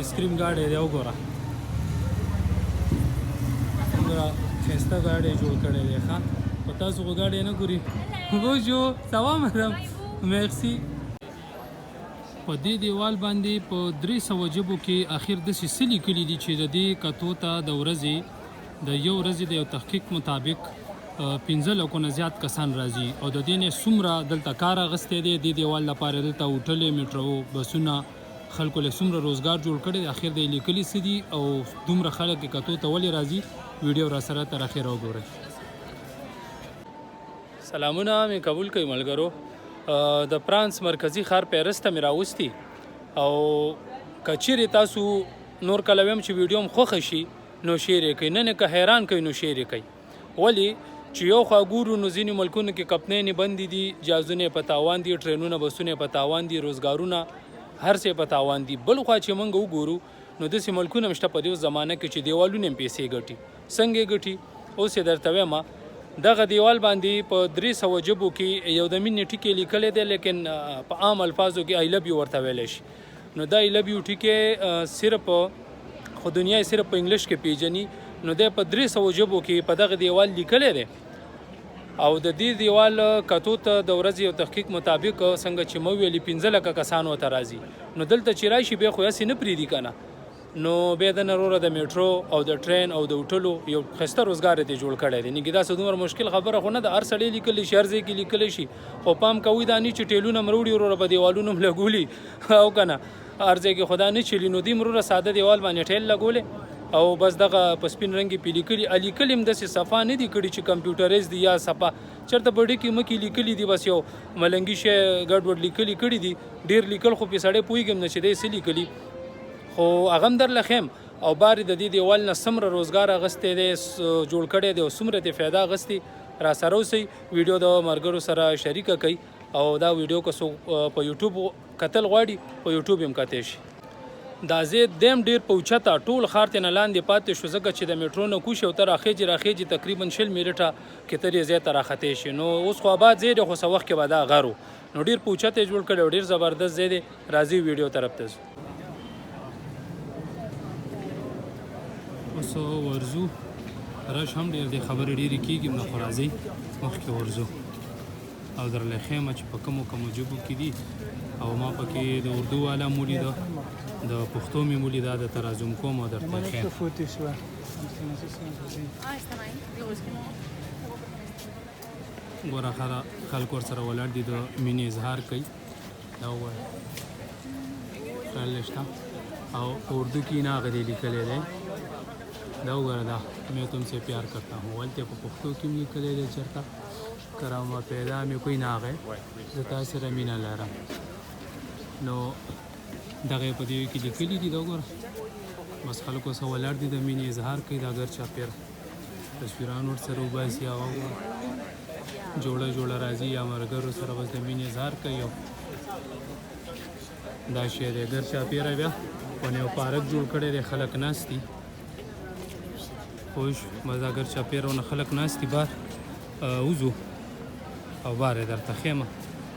آیسکریم ګاډی دی وګوره څومره ښایسته ګاډی جوړ کړی دی ښه خو تاسو خو ګاډی نه ګورئ بوجو سوا مدام مرسي په دې دیوال باندې په 300 ژبو کې اخر داسې څه لیکلي دي چې د دې کتو ته د ورځې د یو ورځې د یو تحقیق مطابق 15 لکو نه زیات کسان راځي او د دې نه څومره دلته کار اخیستی دی دې دیوال لپاره دلته هوټلې میټرو بسونه خلکو له څومره روزګار جوړ کړی دی اخر د لیکلي څه دي او دومره خلک یې کتو ته ولې راځي ویډیو را سره تر اخره وګورئ سلامونه مې قبول کوي ملګرو د فرانس مرکزی ښار پیرس ته مې راوستي او که چیرې تاسو نور کله ویم چې ویډیو م خوښه شي نو شیر یې کوئ نه که حیران کوي نو شیر یې کوئ ولې چې یو خوا ګورو نو ځینې ملکونو کې کمپنۍ بندې دي جهازونه یې په تاوان دي ټرینونه بسونه یې په تاوان دي روزګارونه هر څه یې په تاوان دي بل خوا چې موږ وګورو نو داسې ملکونه هم شته په دې زمانه کې چې دیوالونه هم پیسې ګټي څنګه یې ګټي اوس یې درته وایم دغه دیوال باندې په 300 ژبو کې یو د مینې ټکي لیکلی دی لیکن په عام الفاظو کې آی لو یو ورته ویلی شي نو دا آی لو یو ټکي صرف خو دنیا یې صرف په انګلیش کې پیژني نو دی په 300 ژبو کې په دغه دیوال لیکلی دی او د دې دیوال کتو ته د ورځې یو تحقیق مطابق څنګه چې مو ویلي 15 لکه کسان ورته راځي نو دلته چې راشي بیا خو هسې نه پرېږدي که نه نو بیا د نروره د میټرو او د ټرین او د هوټلو یو ښایسته روزګار یې جوړ کړی دی نګې داسې دومره مشکل خبره خو نه ده هر سړی لیکلی شي هر ځای کې لیکلی شي خو پام کوئ دا نه چې ټیلونه م راوړي وروره په دیوالونو م لګولي او که نه هر ځای کې خو دا نه چلي نو دوی م وروره ساده دیوال باندې ټیل لګولې او بس دغه په سپین رنګ یې پې لیکلي لیکلي هم داسې صفا نه دي کړي چې کمپیوټرایز دي یا صفا چېرته په ډې کې مکې لیکلي دي بس یو ملنګي شی ګډوډ لیکلي کړي دي ډېر لیکل خو پې سړی پوهېږم نه چې دی څه لیکلي خو هغه هم درله ښیم او بارې د دې دیوال نه څومره روزګار اخیستی دی جوړ کړی دی او څومره ترې فایده اخیستې را سره اوسئ ویډیو د ملګرو سره شریکه کوئ او دا ویډیو که څوک په یوټیوب کتل غواړي په یوټیوب هم کتی شي دا ځای دیم ډېر په اوچته ټول ښار ته نه لاندې پاتې شو ځکه چې د میټرو نه کوشي او ته راخیجي تقریبا 20 منټه کې تر یې ځای ته راختې شي نو اوس خو آباد ځای دی خو څه وخت کې به دا غر نو ډېر په اوچته یې جوړ کړی او ډېر زبردست ځای دی راځئ ویډیو طرف ته ځو اوس ورځو رش هم ډېر دی خبرې ډېرې کېږي نه خو راځئ مخکې ورځو او درله ښیم چې په کومو ژبو کې دي او ما پکې د اردو والا مو لیده د پښتو مې مو لیده د ترجم کوم او درته ښیم ګوره خلک ورسره ولاړ دي د مینې اظهار کوي دا ووایه خیال شته او اردو کې نه هغه دی لیکلی دی دا وګوره دا میں تم سے پیار کرتا ہوں ولته په پښتو کې هم لیکلی دی چېرته کرم پیدا مې کوئی نه غی زه تا سره مینه لرم نو دغه په دې کې لیکلي دي دا وګوره بس خلکو څه ولاړ دي د مینې اظهار کوي دا ګر چاپېره تصویران ورسره وباسي هغه جوړه راځي یا ملګرو سره بس د مینې اظهار کوي او دا شی دی ګر چاپېره بیا ونه یو پارک جوړ کړی دی خلک ناست دي خوش مزه ګر چاپېره ونه خلک ناست دي بار وځو او بار یې درته ښیمه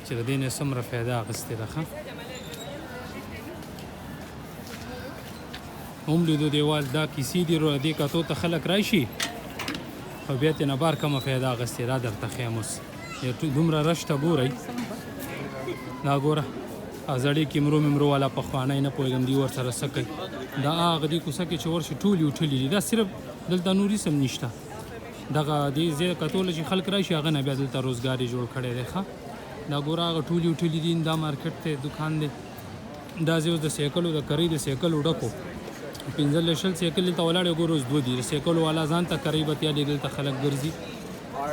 چې د دې نه څومره فایده اخیستې ده ښه هم لیدو دیوال دا کیسې دي دې کتو ته خلک راشي خو بیا ترې نه بار کومه فایده اخیستې دا درته ښیم اوس دومره رش ته ګورئ دا ګوره زړې کیمرو والا پخوانی نه پوهېږم دوی ورسره څه کوي دا هغه دې کوڅه کې چې ورشي ټولې وټلې دي دا صرف دلته نور هېڅ هم نشته دغه دې ځای کتوله چې خلک راشي هغه نه بیا دلته روزګار یې جوړ کړی دی ښه دا ګوره هغه ټولې وټلې دي دا مارکیټ دی دکان دی دا ځای اوس د سایکلو د کرۍ د سایکلو ډکو 15 سایکل دلته ولاړ یو ګوره اوس 2 دي د سایکلو والا ځان ته کرۍ بتیا دی دلته خلک ګرځي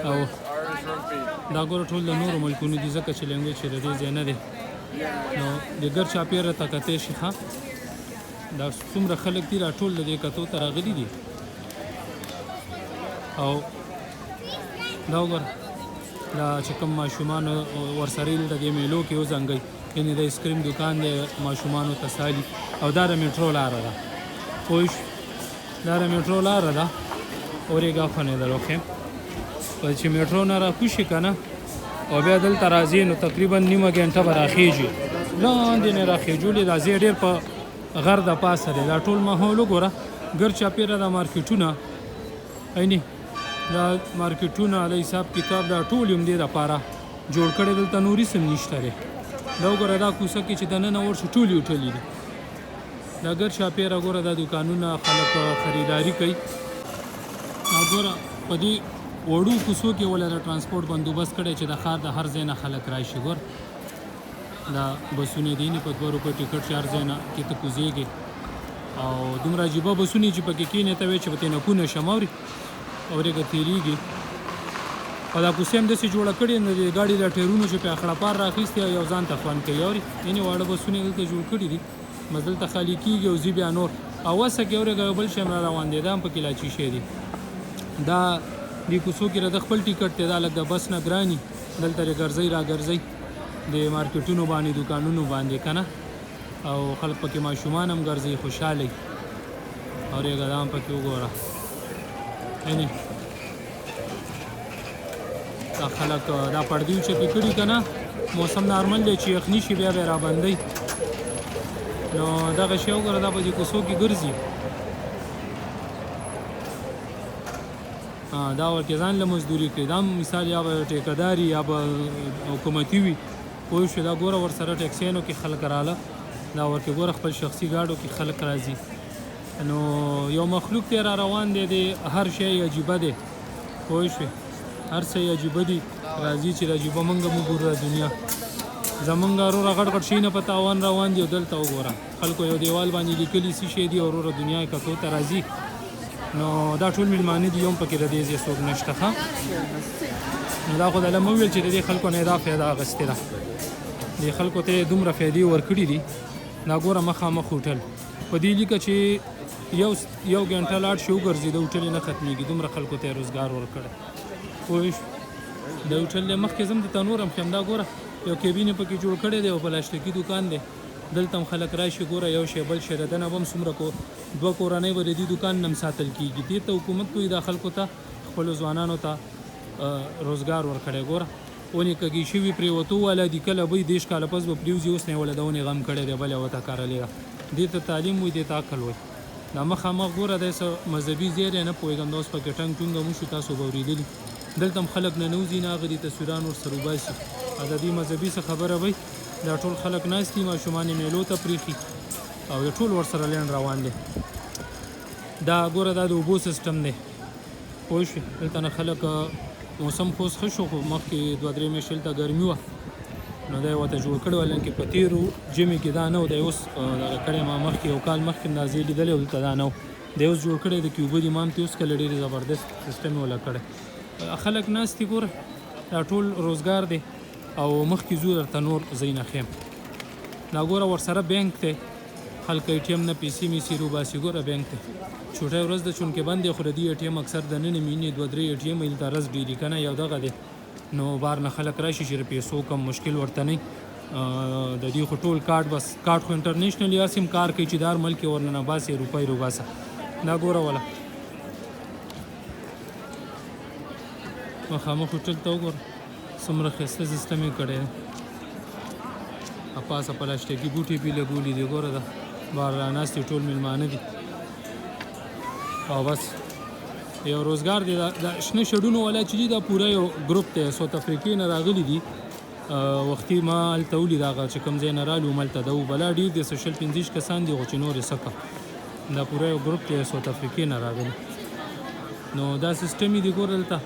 او دا ګوره ټول د نورو ملکونو دي ځکه چې لینګویج یې د دې ځای نه دی نو د ګر چاپېره ته کتی شي ښه دا څومره خلک دي راټول د دې کتو ته راغلي دي او دا وګوره دا چې کوم ماشومان ورسره یې دلته دې میلو کې وزنګئ یعنې د آیسکریم دکان دی ماشومانو ته سالي او دا د میټرو لاره ده پوه دا د میټرو لاره ده اورېګا خونېدل وښیم چې میټرو نه راکوشي که نه او بیا دلته راځي نو تقریبا نیمه ګنټه به راخیږي لاندې نه راخیږولې دا ځای ډېر په غر د پاسه دی. دا ټول ماحول وګوره ګر چاپېره دا مارکیټونه عیني دا مارکیټونه د حساب کتاب دا ټول یې همدې دپاره جوړ کړی. دلته نوري سم نشته دی. دا وګوره دا کوڅه کې چې دننه ورشو ټول یې هوټلې دي. دا ګر چاپېره ګوره دا دوکانونه خلک خریداري کوي. دا ګوره په دې وړو کوڅو کې وله د ټرانسپورټ بندوبست کړی چې د ښار د هر ځای نه خلک راشي. ګور دا بسونه دي په 2 روپۍ ټکټ چې هر ځای نه کې ته کوزېږې او دومره عجیبه بسونه چې پکې کښېنې ته وایې چې په تېنه کونه شم اورې اورېږه تېرېږي. او دا کوڅې هم داسې جوړه کړې نو د ګاډي د ټایرونو چې پې اخړه پار راخیستې او یو ځان ته خوند کوي اورې یعنې واړه بسونه دلته جوړ کړي دي بس دلته خالي کېږي او ځي بیا نور او وسه کې اورېږه یو بل شی هم را روان دی دا هم پکې لا چیشی دي. دا دې کوڅو کې د خپل ټیکټ دی دا لږ د بس نه ګراني دلته یې ګرځئ را ګرځئ د مارکیټونو باندې دوکانونو باندې که نه او خلک پکې ماشومان هم ګرځي خوشحاله اورېږه دا هم پکې وګوره یعنې دا خلک دا پردې اوچتې کړي که نه موسم نارمل دی چې یخني شي بیا به یې رابندئ نو دغه شی وګوره دا په دې کوڅو کې ګرځي. دا ورکې ځان له مزدوري کوي دا مثال یا به ټیکهداري یا به حکومتي وي پوه شوې دا ګوره ورسره ټیکسیانو کې خلک راله دا ورکې ګوره خپل شخصي ګاډو کې خلک راځي نو یو مخلوق دی را روان دی د هر شی عجیبه دی پوه شوې هر څه یې عجیبه دي راځي چې عجیبه موږ هم وګورو دنیا زمونږ وروره غټ غټ شیونه په تاوان روان دي او دلته وګوره خلکو یو دیوال باندې لیکلي څه شی دي او وروره دنیا یې کتو ته راځي نو دا ټول میلمانه دي یو هم پکې د دې ځای څوک نشته ښه نو دا خو دله مه وویل چې د دې خلکو نه یې دا فایده اخیستې ده دې خلکو ته یې دومره فایدې ورکړي دي دا ګوره مخامخ هوټل په دې لیکه چې یو ګنټه لاړ شي وګرځي د هوټل یې نه ختمېږي دومره خلکو ته یې روزګار ورکړی پوه د هوټل مخکې زم د تنور هم ښیم دا ګوره یو کیبین یې پکې جوړ کړی دی او پلاستیکي دوکان دی دلته هم خلک راشي ګوره یو شی بل شی د دنه به هم څومره دوه کورنۍ به د دې دوکان نه هم ساتل کېږي دې ته حکومت کوي دا خلکو ته خپلو ځوانانو ته روزګار ورکړی ګوره ونې کږې شوي پرېوتو والا دي کله به 10 کاله پس به پرېوځي اوس نه یې وله د ونې غم کړی دی بل یې ورته کارلې ده دې ته تعلیم وایي دې ته عقل وایي دا مخامخ ګوره دی څه مذهبي ځای دی نه پوهېږم دا اوس پکې ټنګ ټونګ هم وشو تاسو به اورېدلي دلته هم خلک ننوځي نه هغه دي تصویران ورسره وباسي او د دې مذهبي څه خبره وایي دا ټول خلک ناست دي ماشومان یې میلو ته پرېښي او د ټول ورسره لینډ روان دی دا ګوره دا د اوبو سیسټم دی پوه شوې دلته نه خلک موسم خو اوس ښه شو خو مخکې 2-3 میاشتې دلته ګرمي وه نو دا یې ورته جوړ کړی وه لکه په تېرو ژمي کې دا نه و دی اوس دغه کړی ما مخکې یو کال مخکې دا ځای لیدلی و دلته دا نه و دی اوس جوړ کړی د کې اوبه دي ما هم ترې اوس کله ډېرې زبردست سیسټم یې وله کړی خلک ناست دي ګوره دا ټول روزګار دی او مخکې ځو درته نور ځای نه ښیم دا ګوره ورسره بینک دی خلک ATM نه پیسې میسې روباسي ګوره بینک دی چوټی ورځ د چونکې بند دی خو د دې ATM اکثر دننه مینې 2-3 ATM یې دلته ورځ ډېري که نه یو دغه دی نو بار نه خلک راشي چې د پیسو کم مشکل ورته نه د دې خو ټول کارت بس کارت خو انټرنیشنل یا سیم کار کوي چې دار ملک ورنه نه باسي روپۍ روباسه دا ګوره وله مخامخ هوټل ته وګوره څومره ښایسته سیسټم یې کړی دی پاسه پلاستیکي بوټي پې لګولي دي ګوره دا بار راناستې ټول میلمانه دي او بس یو روزګار دی دا شنه شډونو والا چې دي دا پوره یو ګروپ دی ساوت افریقې نه راغلي دي وختي ما هلته ولید هغه چې کوم ځای نه رالو هلته ده بلا ډېر دی 15 کسان دي خو چې نور یې څه که دا پوره یو ګروپ دی ساوت افریقې نه راغلي نو دا سیسټم یې دی ګوره دلته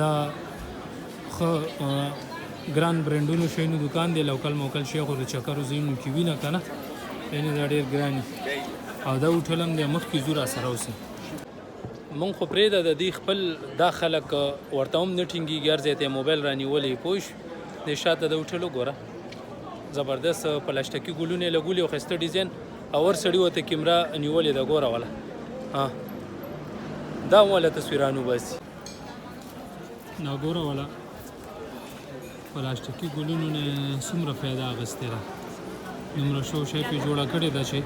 دا ښه ګران برنډونو شیانو دوکان دی لوکل موکل شی خو د چکرو ځایونو کې وي نه که نه یعنې دا ډېر ګران او دا هوټل هم دی مخکې ځو راسره اوسئ مونږ خو پرېږده د دې خپل دا خلک ورته هم نه ټینګېږي هر ځای ته یې موبایل رانیولی پوه شو د شاته د هوټل وګوره زبردست پلاستیکي ګلونه یې لګولي او ښایسته ډیزاین او ور سړي ورته کیمره نیولې ده ګوره واله دا هم واله تصویران وباسي دا ګوره واله پلاستیکي ګلونو نه څومره فایده اخیستې ده دومره شو شی پې جوړه کړې ده چې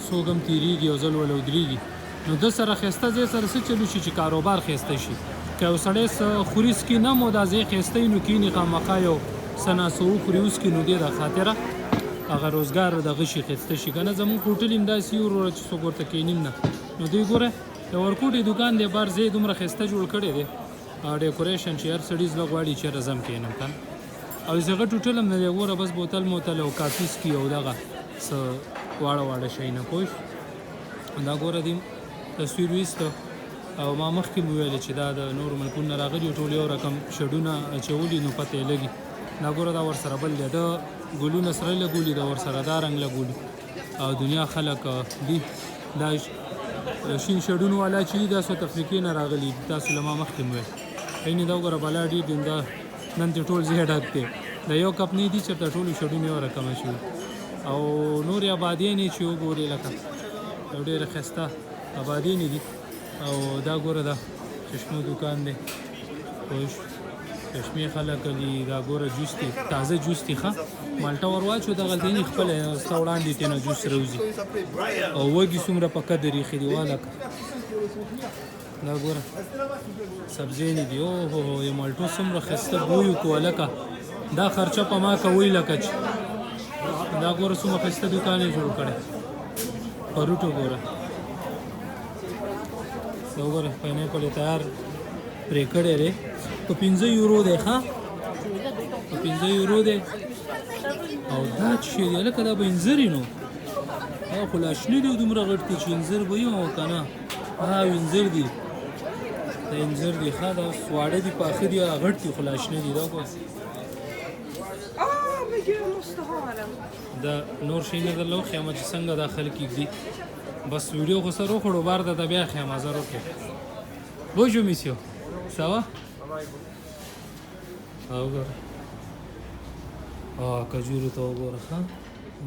څوک هم تېرېږي او ځل وله ودرېږي نو ده سره ښایسته ځای سره څه چلو شي چې کاروبار ښایسته شي که یو سړی څه خوري څکي نه مو دا ځای ښایسته وي نو کښېني خامخا یو څه ناڅه وخوري وڅکي نو دې دا خاطره هغه روزګار دغه شي ښایسته شي که نه زمونږ هوټل هم داسې یو وروره چې څوک ورته کښېنیم نه نو دوی ګوره د ورکوټي دوکان دی بار ځای دومره ښایسته جوړ کړی دی ډیکوریشن چې هر سړي زړه غواړي چېرته زه هم کښېنم که نه او زه غټ هوټل هم نه دی ګوره بس بوتل موتل او کافي سکي او دغه څه واړه واړه شیونه پوه دا ګوره دې تصویر ویسته او ما مخکې مو ویلې چې دا د نورو ملکونو نه راغلي ټول یو رقم شډونه اچولي نو پته یې لګي دا ګوره دا ورسره بل دی د ګلونه سره لګولي دا ورسره دا رنګ لګولي او دنیا خلک دي دا شین شډونو والا چې دي دا سوت افریقې نه راغلي تاسو له ما مخکې مو ویل اینې دا ګوره بلا ډېر دي دا نن دې ټول ځای ډک دی د یو کپ نه دي چېرته ټولو شډونې یو رقمه شوي او نورې آبادیانې چې وګورې لکه یو ډېره ښایسته آبادیانې دي او دا ګوره دا چشمو دکان دی خوش چشمې خلک دي دا ګوره جوس دی تازه جوس دی ښه مالټه ور واچو دغلته یې خپله ستا وړاندې ترې نه جوس راوځي او وږي څومره په قدر ایښي دي والکه دا ګوره سبزیانې دي اوهو یې مالټو څومره ښایسته بوی وکړو هلکه دا خرچه په ما کوئ لکه چې دا ګوره څومره ښایسته دوکان یې جوړ کړی فروټو ګوره دا وګوره پاینیپل یې تیار پرې کړی دی په 15 یورو دی ښه په 15 یورو دی او دا چې شی دی هلکه دا به انځر نو دا خو لا شنه دي دومره غټ دي چې انځر به وي او که نه انځر دي دا انځر دي ښه دا واړه دي پاخه دي غټ دي خو لا شنه دي دا ګوره دا نور شی نه درله وښیم چې څنګه دا خلک ږدي بس ویډیو خو سره وخوړو بار درته بیا ښیم زه روکې بوجو میسیو سوا او ګوره کجورو ته وګوره ښه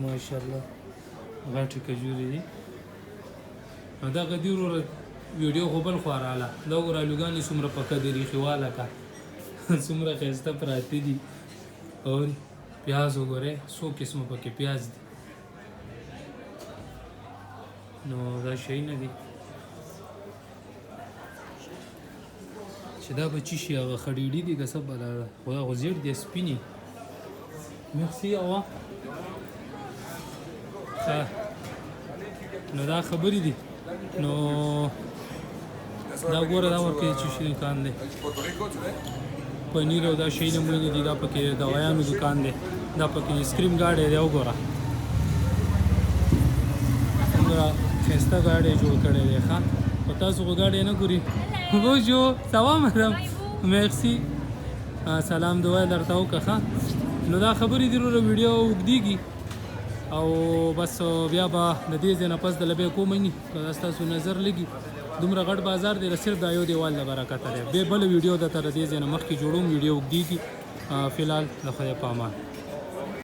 ماشاءالله غټې کجورې دي دغه دي وروره ویډیو خو بل خوا راله دا وګوره الوګانې څومره په قدر ایښي والکه څومره ښایسته پراته دي او پیاز وګورئ څو قسمه پکې پیاز دي نو دا شی نه دي چې دا به چی شي هغه خړیډي دي که څه بلا ده خو دا خو زیړ دی سپینې مرسي اوا نو دا خبرې دي نو دا ګوره دا ورکې چې شي دوکان دی پنیر او دا شی نه مونږ دي دا پکې دوایانو دوکان دی دا پکې اسکریم ګاډی دی وګوره څومره ښایسته ګاډی جوړ کړی دی ښه خو تاسو خو ګاډی نه ګورئ بوجو سوا مدام مرسی سلام دعا درته وکړه ښه نو دا خبرې دي وروره ویډیو اوږدېږي او بس بیا به د دې ځای نه پس دله بیا کومی نه که ستاسو نظر لګي دومره غټ بازار دی صرف دا یو دیوال د برکته دی بیا بله ویډیو درته د دې ځای نه مخکې جوړوم ویډیو اوږدېږي فی الحال د خدای په امان